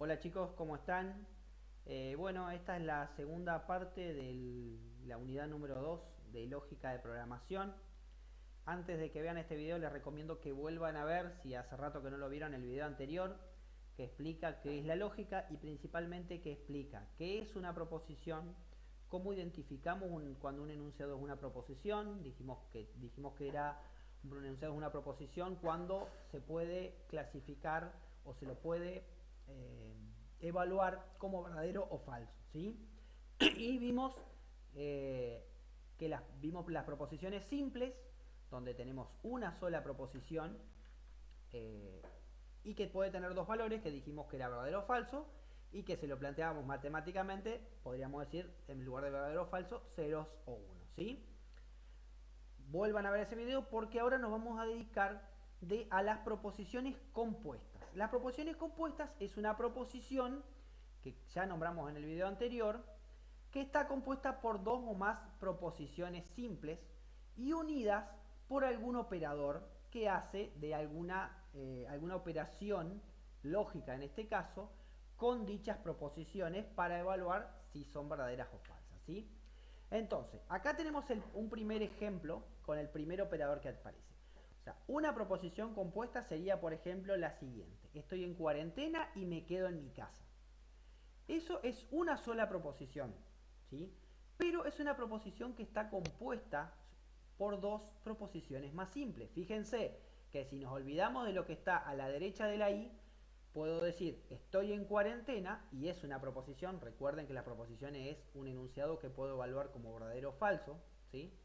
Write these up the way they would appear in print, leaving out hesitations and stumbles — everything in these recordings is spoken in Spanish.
Hola chicos, ¿cómo están? Bueno, esta es la segunda parte de la unidad número 2 de lógica de programación. Antes de que vean este video les recomiendo que vuelvan a ver, si hace rato que no lo vieron, el video anterior que explica qué es la lógica y principalmente que explica qué es una proposición, cómo identificamos cuando un enunciado es una proposición. Dijimos que era un enunciado es una proposición cuando se puede clasificar o se lo puede eh, evaluar como verdadero o falso, ¿sí? Y vimos las proposiciones simples, donde tenemos una sola proposición eh, y que puede tener dos valores, que dijimos que era verdadero o falso, y que si lo planteábamos matemáticamente, podríamos decir, en lugar de verdadero o falso, ceros o unos, ¿sí? Vuelvan a ver ese video porque ahora nos vamos a dedicar a las proposiciones compuestas. Las proposiciones compuestas es una proposición que ya nombramos en el video anterior, que está compuesta por dos o más proposiciones simples y unidas por algún operador que hace de alguna operación lógica, en este caso, con dichas proposiciones para evaluar si son verdaderas o falsas, ¿sí? Entonces, acá tenemos un primer ejemplo con el primer operador que aparece. O sea, una proposición compuesta sería, por ejemplo, la siguiente. Estoy en cuarentena y me quedo en mi casa. Eso es una sola proposición, ¿sí? Pero es una proposición que está compuesta por dos proposiciones más simples. Fíjense que si nos olvidamos de lo que está a la derecha de la i, puedo decir estoy en cuarentena y es una proposición. Recuerden que la proposición es un enunciado que puedo evaluar como verdadero o falso, ¿sí?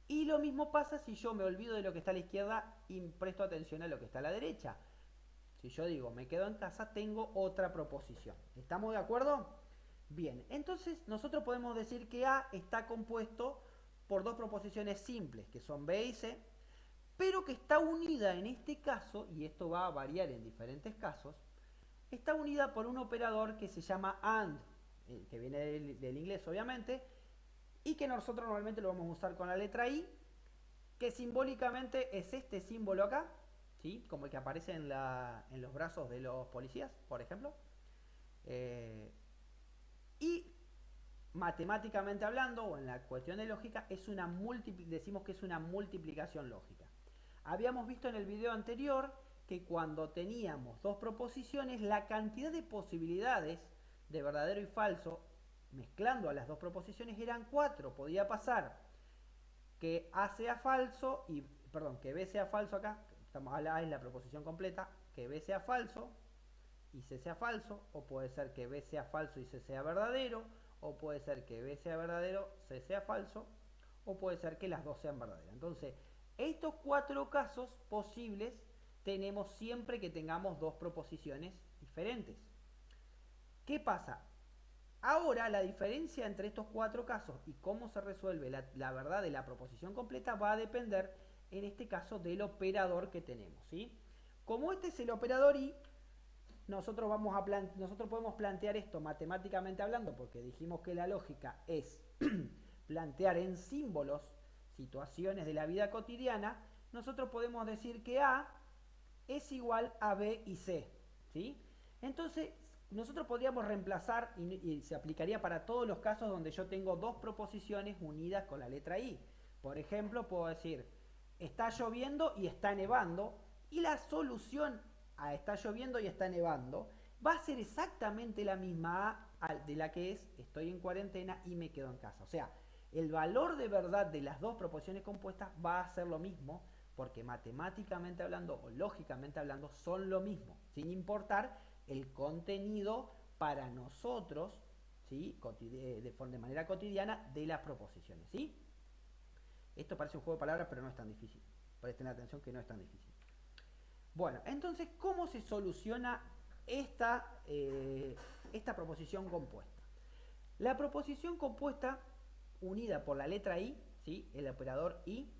Y lo mismo pasa si yo me olvido de lo que está a la izquierda y presto atención a lo que está a la derecha. Si yo digo me quedo en casa, tengo otra proposición. ¿Estamos de acuerdo? Bien, entonces nosotros podemos decir que A está compuesto por dos proposiciones simples, que son B y C, pero que está unida en este caso, y esto va a variar en diferentes casos, está unida por un operador que se llama AND, que viene del inglés obviamente, y que nosotros normalmente lo vamos a usar con la letra I, que simbólicamente es este símbolo acá, ¿sí? Como el que aparece en los brazos de los policías, por ejemplo. Eh, y matemáticamente hablando, o en la cuestión de lógica, decimos que es una multiplicación lógica. Habíamos visto en el video anterior que cuando teníamos dos proposiciones, la cantidad de posibilidades de verdadero y falso, mezclando a las dos proposiciones, eran 4. Podía pasar que A sea falso y, perdón, que B sea falso acá, A es la proposición completa, que B sea falso y C sea falso, o puede ser que B sea falso y C sea verdadero, o puede ser que B sea verdadero, C sea falso, o puede ser que las dos sean verdaderas. Entonces, estos 4 casos posibles tenemos siempre que tengamos dos proposiciones diferentes. ¿Qué pasa? Ahora, la diferencia entre estos 4 casos y cómo se resuelve la verdad de la proposición completa va a depender, en este caso, del operador que tenemos, ¿sí? Como este es el operador i, nosotros podemos plantear esto matemáticamente hablando, porque dijimos que la lógica es plantear en símbolos situaciones de la vida cotidiana. Nosotros podemos decir que A es igual a B y C, ¿sí? Entonces, nosotros podríamos reemplazar, y se aplicaría para todos los casos donde yo tengo dos proposiciones unidas con la letra I. Por ejemplo, puedo decir, está lloviendo y está nevando, y la solución a está lloviendo y está nevando va a ser exactamente la misma A de la que es estoy en cuarentena y me quedo en casa. O sea, el valor de verdad de las dos proposiciones compuestas va a ser lo mismo, porque matemáticamente hablando o lógicamente hablando son lo mismo, sin importar el contenido para nosotros, ¿sí? De manera cotidiana de las proposiciones, ¿sí? Esto parece un juego de palabras, pero no es tan difícil. Presten atención que no es tan difícil. Bueno, entonces, ¿cómo se soluciona esta proposición compuesta? La proposición compuesta unida por la letra i, ¿sí? El operador i,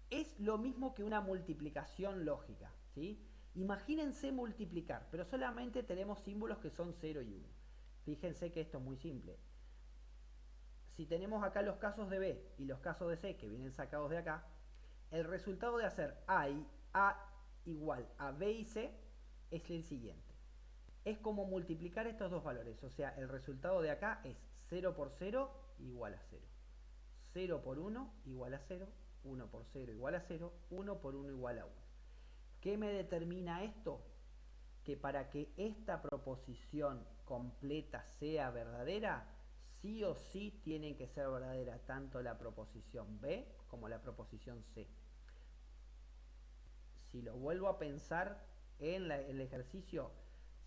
es lo mismo que una multiplicación lógica, ¿sí? Imagínense multiplicar, pero solamente tenemos símbolos que son 0 y 1. Fíjense que esto es muy simple. Si tenemos acá los casos de B y los casos de C, que vienen sacados de acá, el resultado de hacer A igual a B y C es el siguiente. es como multiplicar estos dos valores. O sea, el resultado de acá es 0 por 0 igual a 0. 0 por 1 igual a 0. 1 por 0 igual a 0. 1 por 1 igual a 1. ¿Qué me determina esto? Que para que esta proposición completa sea verdadera, sí o sí tienen que ser verdadera tanto la proposición B como la proposición C. Si lo vuelvo a pensar en el ejercicio,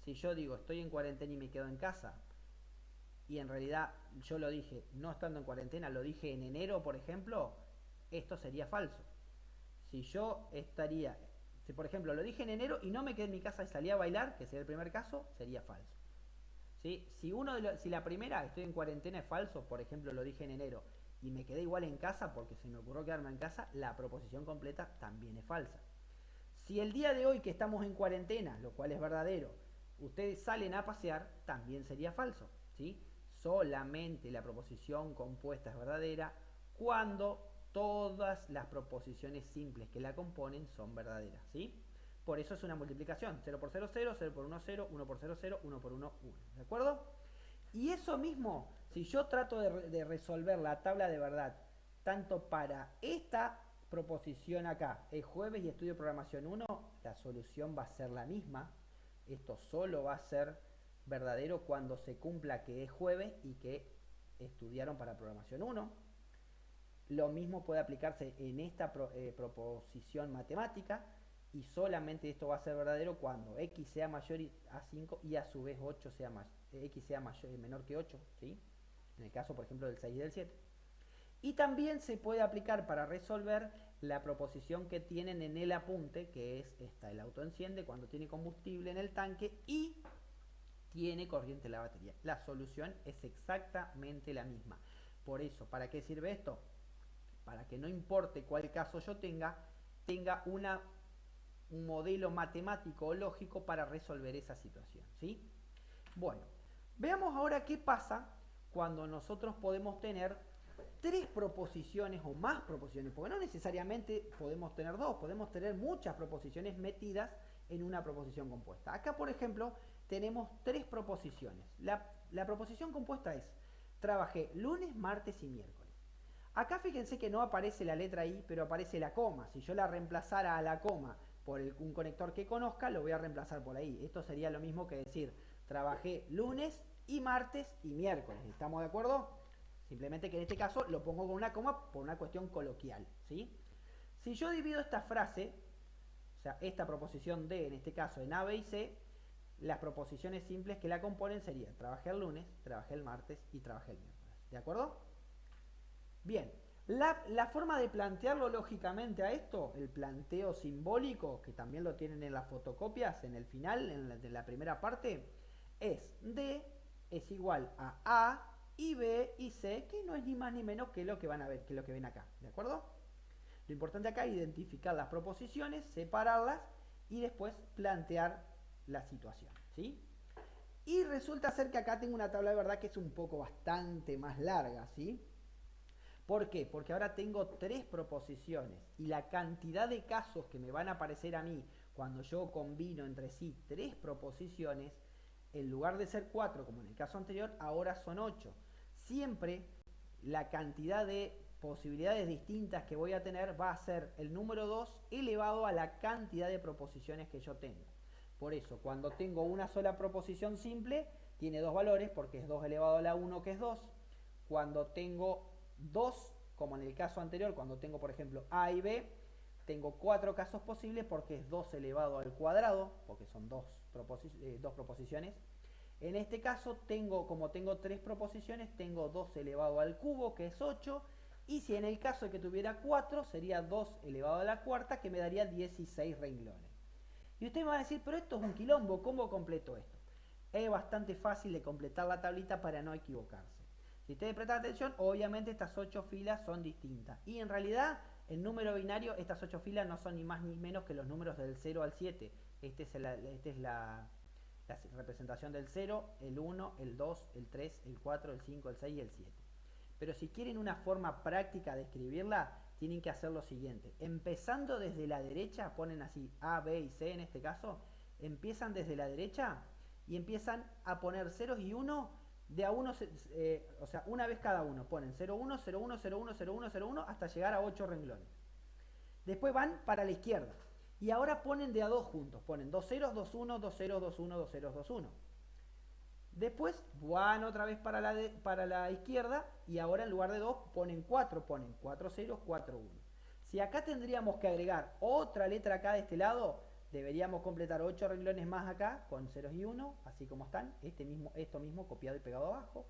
si yo digo estoy en cuarentena y me quedo en casa, y en realidad yo lo dije no estando en cuarentena, lo dije en enero, por ejemplo, esto sería falso. Si yo estaría, si por ejemplo lo dije en enero y no me quedé en mi casa y salí a bailar, que sería el primer caso, sería falso. ¿Sí? Si la primera, estoy en cuarentena, es falso, por ejemplo lo dije en enero, y me quedé igual en casa porque se me ocurrió quedarme en casa, la proposición completa también es falsa. Si el día de hoy que estamos en cuarentena, lo cual es verdadero, ustedes salen a pasear, también sería falso. ¿Sí? Solamente la proposición compuesta es verdadera cuando todas las proposiciones simples que la componen son verdaderas. ¿Sí? Por eso es una multiplicación. 0 por 0, 0, 0 por 1, 0, 1 por 0, 0, 1 por 1, 1. ¿De acuerdo? Y eso mismo, si yo trato de resolver la tabla de verdad, tanto para esta proposición acá, es jueves y estudio programación 1, la solución va a ser la misma. Esto solo va a ser verdadero cuando se cumpla que es jueves y que estudiaron para programación 1. Lo mismo puede aplicarse en esta proposición matemática, y solamente esto va a ser verdadero cuando x sea mayor a 5 y a su vez 8 sea x sea menor que 8, ¿sí? En el caso, por ejemplo, del 6 y del 7. Y también se puede aplicar para resolver la proposición que tienen en el apunte, que es esta: el auto enciende cuando tiene combustible en el tanque y tiene corriente en la batería. La solución es exactamente la misma. Por eso, ¿para qué sirve esto? Para que no importe cuál caso yo tenga un modelo matemático o lógico para resolver esa situación. ¿Sí? Bueno, veamos ahora qué pasa cuando nosotros podemos tener tres proposiciones o más proposiciones, porque no necesariamente podemos tener dos, podemos tener muchas proposiciones metidas en una proposición compuesta. Acá, por ejemplo, tenemos tres proposiciones. La proposición compuesta es: trabajé lunes, martes y miércoles. Acá fíjense que no aparece la letra I, pero aparece la coma. Si yo la reemplazara a la coma por un conector que conozca, lo voy a reemplazar por ahí. Esto sería lo mismo que decir trabajé lunes y martes y miércoles. ¿Estamos de acuerdo? Simplemente que en este caso lo pongo con una coma por una cuestión coloquial. ¿Sí? Si yo divido esta frase, o sea, esta proposición D, en este caso en A, B y C, las proposiciones simples que la componen serían: trabajé el lunes, trabajé el martes y trabajé el miércoles. ¿De acuerdo? Bien, la forma de plantearlo lógicamente a esto, el planteo simbólico, que también lo tienen en las fotocopias, en el final, de la primera parte, es D es igual a y B y C, que no es ni más ni menos que lo que van a ver, que lo que ven acá. ¿De acuerdo? Lo importante acá es identificar las proposiciones, separarlas y después plantear la situación. ¿Sí? Y resulta ser que acá tengo una tabla de verdad que es un poco bastante más larga. ¿Sí? ¿Por qué? Porque ahora tengo tres proposiciones y la cantidad de casos que me van a aparecer a mí cuando yo combino entre sí tres proposiciones, en lugar de ser 4 como en el caso anterior, ahora son 8. Siempre la cantidad de posibilidades distintas que voy a tener va a ser el número 2 elevado a la cantidad de proposiciones que yo tengo. Por eso, cuando tengo una sola proposición simple, tiene dos valores porque es 2 elevado a la 1, que es 2. Cuando tengo 2, como en el caso anterior, cuando tengo por ejemplo A y B, tengo 4 casos posibles porque es 2 elevado al cuadrado, porque son dos proposiciones. En este caso, como tengo 3 proposiciones, tengo 2 elevado al cubo, que es 8, y si en el caso de que tuviera 4, sería 2 elevado a la cuarta, que me daría 16 renglones. Y ustedes me van a decir, pero esto es un quilombo, ¿cómo completo esto? Es bastante fácil de completar la tablita para no equivocarse. Si ustedes prestan atención, obviamente estas 8 filas son distintas. Y en realidad, en número binario, estas 8 filas no son ni más ni menos que los números del 0 al 7. Esta es la representación del 0, el 1, el 2, el 3, el 4, el 5, el 6 y el 7. Pero si quieren una forma práctica de escribirla, tienen que hacer lo siguiente. Empezando desde la derecha, ponen así A, B y C en este caso, empiezan desde la derecha y empiezan a poner ceros y 1 de a uno, o sea, una vez cada uno. Ponen 0, 1, 0, 1, 0, 1, 0, 1, 0, 1 hasta llegar a 8 renglones. Después van para la izquierda. Y ahora ponen de a 2 juntos. Ponen 2 ceros, 2, 1, 2 ceros, 2, 1, 2 ceros, 2, 1. Después van otra vez para la izquierda y ahora en lugar de 2 ponen 4. Ponen 4 ceros, 4, 1. Si acá tendríamos que agregar otra letra acá de este lado, deberíamos completar 8 renglones más acá con ceros y 1, así como están. Esto mismo copiado y pegado abajo.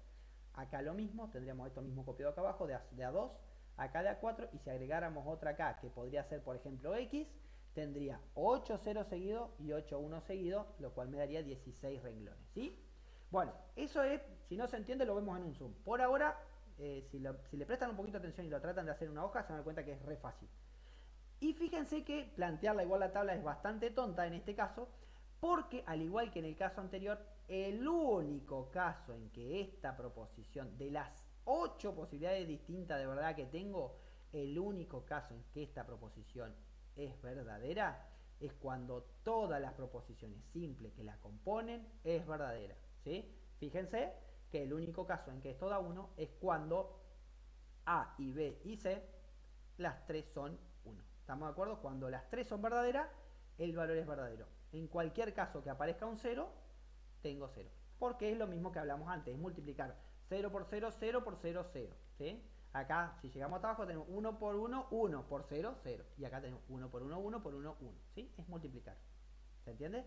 Acá lo mismo, tendríamos esto mismo copiado acá abajo de a 2, acá de a 4. Y si agregáramos otra acá, que podría ser por ejemplo X, tendría 8 ceros seguidos y 8 1 seguidos, lo cual me daría 16 renglones, ¿sí? Bueno, eso es, si no se entiende lo vemos en un zoom. Por ahora, si le prestan un poquito de atención y lo tratan de hacer en una hoja, se dan cuenta que es re fácil. Y fíjense que plantearla igual la tabla es bastante tonta en este caso, porque al igual que en el caso anterior, el único caso en que esta proposición, de las 8 posibilidades distintas de verdad que tengo, el único caso en que esta proposición es verdadera es cuando todas las proposiciones simples que la componen es verdadera, ¿sí? Fíjense que el único caso en que esto da 1 es cuando A y B y C, las 3 son 1. ¿Estamos de acuerdo? Cuando las 3 son verdaderas, el valor es verdadero. En cualquier caso que aparezca un 0, tengo 0. Porque es lo mismo que hablamos antes, es multiplicar 0 por 0, 0 por 0, 0. ¿Sí? Acá, si llegamos hasta abajo, tenemos 1 por 1, 1 por 0, 0. Y acá tenemos 1 por 1, 1 por 1, 1. ¿Sí? Es multiplicar. ¿Se entiende?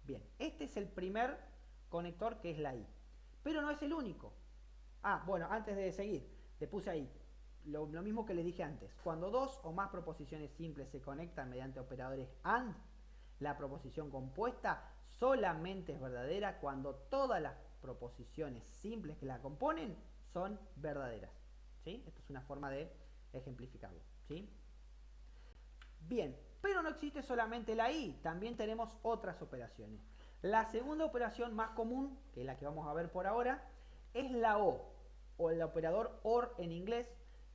Bien, este es el primer conector que es la I. Pero no es el único. Ah, bueno, antes de seguir, le puse ahí lo mismo que les dije antes. Cuando dos o más proposiciones simples se conectan mediante operadores AND, la proposición compuesta solamente es verdadera cuando todas las proposiciones simples que la componen son verdaderas. ¿Sí? Esto es una forma de ejemplificarlo. ¿Sí? Bien, pero no existe solamente la I, también tenemos otras operaciones. La segunda operación más común, que es la que vamos a ver por ahora, es la o el operador OR en inglés,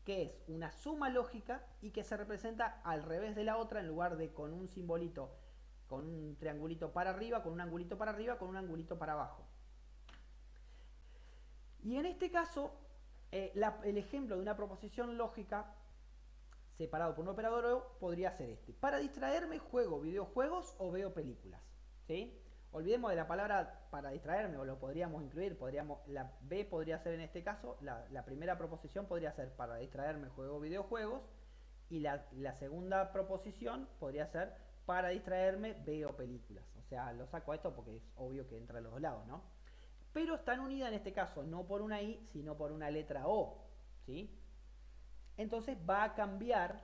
que es una suma lógica y que se representa al revés de la otra en lugar de con un simbolito, con un triangulito para arriba, con un angulito para arriba, con un angulito para abajo. Y en este caso, el ejemplo de una proposición lógica separado por un operador O podría ser este. Para distraerme, juego videojuegos o veo películas. ¿Sí? Olvidemos de la palabra para distraerme, o lo podríamos incluir. La B podría ser en este caso, la primera proposición podría ser para distraerme, juego videojuegos. Y la segunda proposición podría ser para distraerme, veo películas. O sea, lo saco a esto porque es obvio que entra a los dos lados, ¿no? Pero están unidas en este caso no por una I, sino por una letra O. ¿Sí? Entonces va a cambiar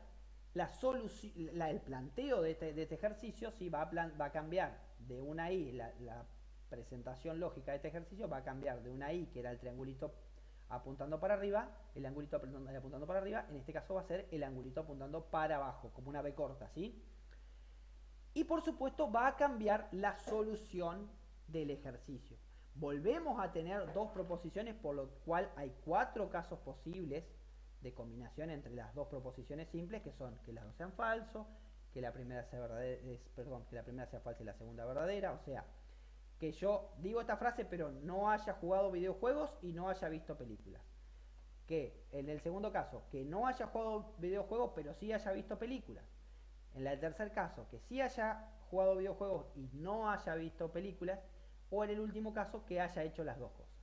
el planteo de este ejercicio, ¿sí? va a cambiar de una I, la presentación lógica de este ejercicio va a cambiar de una I, que era el triangulito apuntando para arriba, el angulito apuntando para arriba, en este caso va a ser el angulito apuntando para abajo, como una B corta, ¿sí? Y por supuesto va a cambiar la solución del ejercicio. Volvemos a tener dos proposiciones, por lo cual hay 4 casos posibles de combinación entre las dos proposiciones simples, que son que las dos sean falsos, que la primera sea que la primera sea falsa y la segunda verdadera. O sea, que yo digo esta frase pero no haya jugado videojuegos y no haya visto películas. Que en el segundo caso, que no haya jugado videojuegos pero sí haya visto películas. En el tercer caso, que sí haya jugado videojuegos y no haya visto películas. O en el último caso, que haya hecho las dos cosas.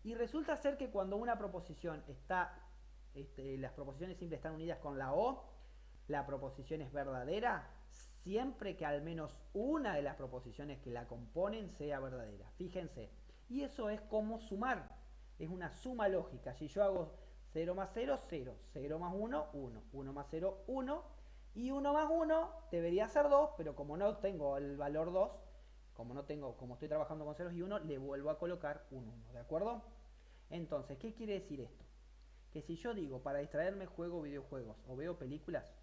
Y resulta ser que cuando una proposición las proposiciones simples están unidas con la O, la proposición es verdadera siempre que al menos una de las proposiciones que la componen sea verdadera. Fíjense. Y eso es como sumar. Es una suma lógica. Si yo hago 0 más 0, 0. 0 más 1, 1. 1 más 0, 1. Y 1 más 1 debería ser 2, pero como no tengo el valor 2, como estoy trabajando con ceros y 1, le vuelvo a colocar un 1. ¿De acuerdo? Entonces, ¿qué quiere decir esto? Que si yo digo, para distraerme juego videojuegos o veo películas,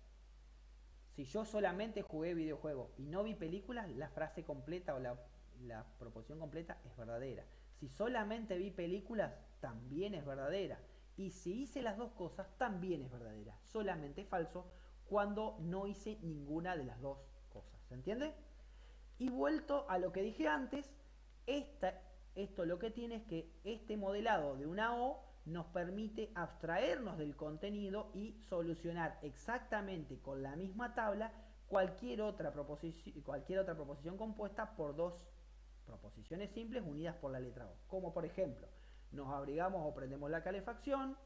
si yo solamente jugué videojuegos y no vi películas, la frase completa o la proposición completa es verdadera. Si solamente vi películas, también es verdadera. Y si hice las dos cosas, también es verdadera. Solamente es falso cuando no hice ninguna de las dos cosas. ¿Se entiende? Y vuelto a lo que dije antes, Esto lo que tiene es que este modelado de una O nos permite abstraernos del contenido y solucionar exactamente con la misma tabla cualquier otra proposición compuesta por dos proposiciones simples unidas por la letra O. Como por ejemplo, nos abrigamos o prendemos la calefacción,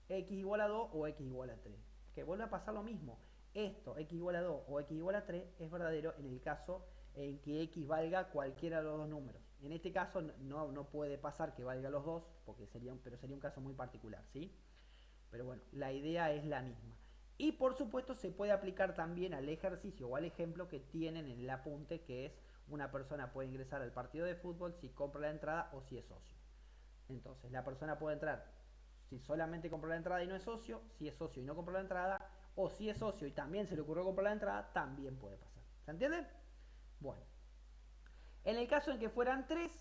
x igual a 2 o x igual a 3. Que vuelve a pasar lo mismo. Esto, x igual a 2 o x igual a 3, es verdadero en el caso en que x valga cualquiera de los dos números. En este caso no puede pasar que valga los dos, pero sería un caso muy particular, ¿sí? Pero bueno, la idea es la misma. Y por supuesto se puede aplicar también al ejercicio o al ejemplo que tienen en el apunte, que es una persona puede ingresar al partido de fútbol si compra la entrada o si es socio. Entonces la persona puede entrar si solamente compró la entrada y no es socio, si es socio y no compró la entrada, o si es socio y también se le ocurrió comprar la entrada, también puede pasar. ¿Se entiende? Bueno. En el caso en que fueran 3,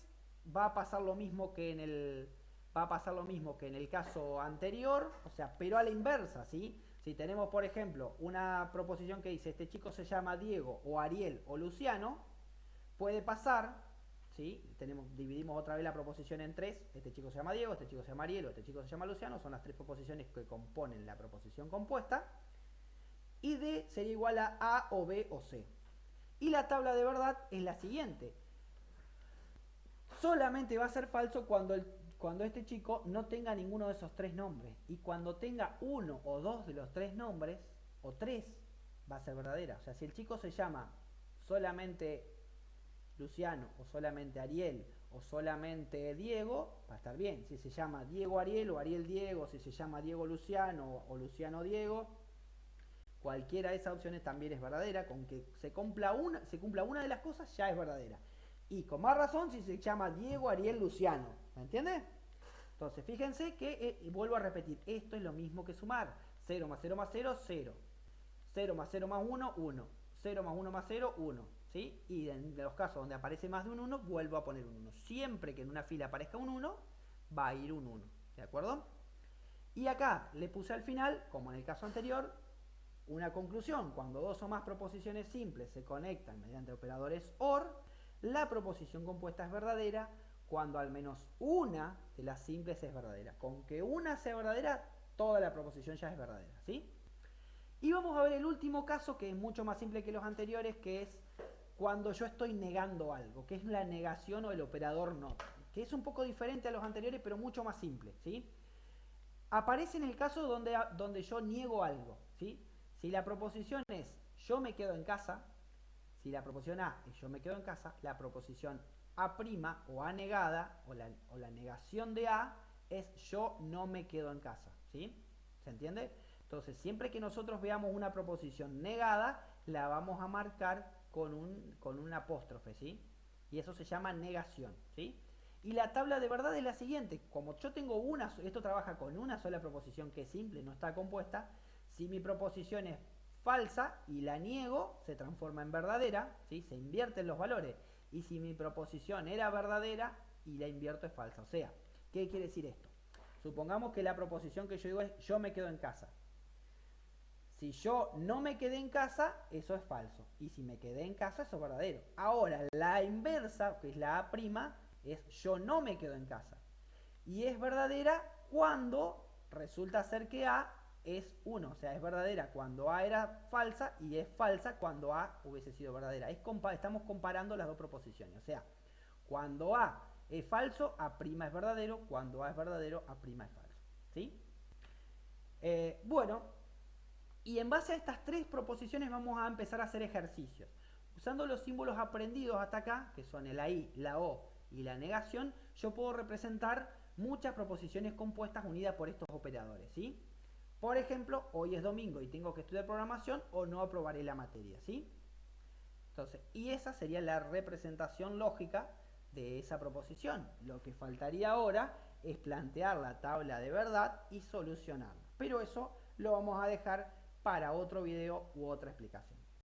va a pasar lo mismo que en el caso anterior, o sea, pero a la inversa, ¿sí? Si tenemos, por ejemplo, una proposición que dice este chico se llama Diego o Ariel o Luciano, puede pasar, ¿sí? Dividimos otra vez la proposición en 3, este chico se llama Diego, este chico se llama Ariel o este chico se llama Luciano, son las 3 proposiciones que componen la proposición compuesta, y D sería igual a A o B o C. Y la tabla de verdad es la siguiente. Solamente va a ser falso cuando este chico no tenga ninguno de esos 3 nombres. Y cuando tenga uno o dos de los 3 nombres, o 3, va a ser verdadera. O sea, si el chico se llama solamente Luciano, o solamente Ariel, o solamente Diego, va a estar bien. Si se llama Diego Ariel, o Ariel Diego, si se llama Diego Luciano, o Luciano Diego, cualquiera de esas opciones también es verdadera. Con que se cumpla una de las cosas, ya es verdadera. Y con más razón si se llama Diego, Ariel, Luciano. ¿Me entiendes? Entonces, fíjense que, vuelvo a repetir, esto es lo mismo que sumar. 0 más 0 más 0, 0. 0 más 0 más 1, 1. 0 más 1 más 0, 1. ¿Sí? Y en los casos donde aparece más de un 1, vuelvo a poner un 1. Siempre que en una fila aparezca un 1, va a ir un 1. ¿De acuerdo? Y acá le puse al final, como en el caso anterior, una conclusión. Cuando dos o más proposiciones simples se conectan mediante operadores OR, la proposición compuesta es verdadera cuando al menos una de las simples es verdadera. Con que una sea verdadera, toda la proposición ya es verdadera, ¿sí? Y vamos a ver el último caso, que es mucho más simple que los anteriores, que es cuando yo estoy negando algo, que es la negación o el operador no, que es un poco diferente a los anteriores, pero mucho más simple, ¿sí? Aparece en el caso donde yo niego algo, ¿sí? Si la proposición es yo me quedo en casa, si la proposición A es yo me quedo en casa, la proposición A' o A negada o la negación de A es yo no me quedo en casa, ¿sí? ¿Se entiende? Entonces, siempre que nosotros veamos una proposición negada, la vamos a marcar con un apóstrofe, ¿sí? Y eso se llama negación, ¿sí? Y la tabla de verdad es la siguiente. Como yo tengo esto trabaja con una sola proposición que es simple, no está compuesta. Si mi proposición es falsa y la niego, se transforma en verdadera, ¿sí? Se invierten los valores. Y si mi proposición era verdadera y la invierto es falsa. O sea, ¿qué quiere decir esto? Supongamos que la proposición que yo digo es yo me quedo en casa. Si yo no me quedé en casa, eso es falso. Y si me quedé en casa, eso es verdadero. Ahora, la inversa, que es la A', es yo no me quedo en casa. Y es verdadera cuando resulta ser que A es 1. O sea, es verdadera cuando A era falsa y es falsa cuando A hubiese sido verdadera. Estamos comparando las dos proposiciones. O sea, cuando A es falso, A' es verdadero. Cuando A es verdadero, A' es falso. ¿Sí? Bueno, y en base a estas 3 proposiciones vamos a empezar a hacer ejercicios. Usando los símbolos aprendidos hasta acá, que son el I, la O y la negación, yo puedo representar muchas proposiciones compuestas unidas por estos operadores, ¿sí? Por ejemplo, hoy es domingo y tengo que estudiar programación o no aprobaré la materia, ¿sí? Entonces, y esa sería la representación lógica de esa proposición. Lo que faltaría ahora es plantear la tabla de verdad y solucionarla. Pero eso lo vamos a dejar para otro video u otra explicación.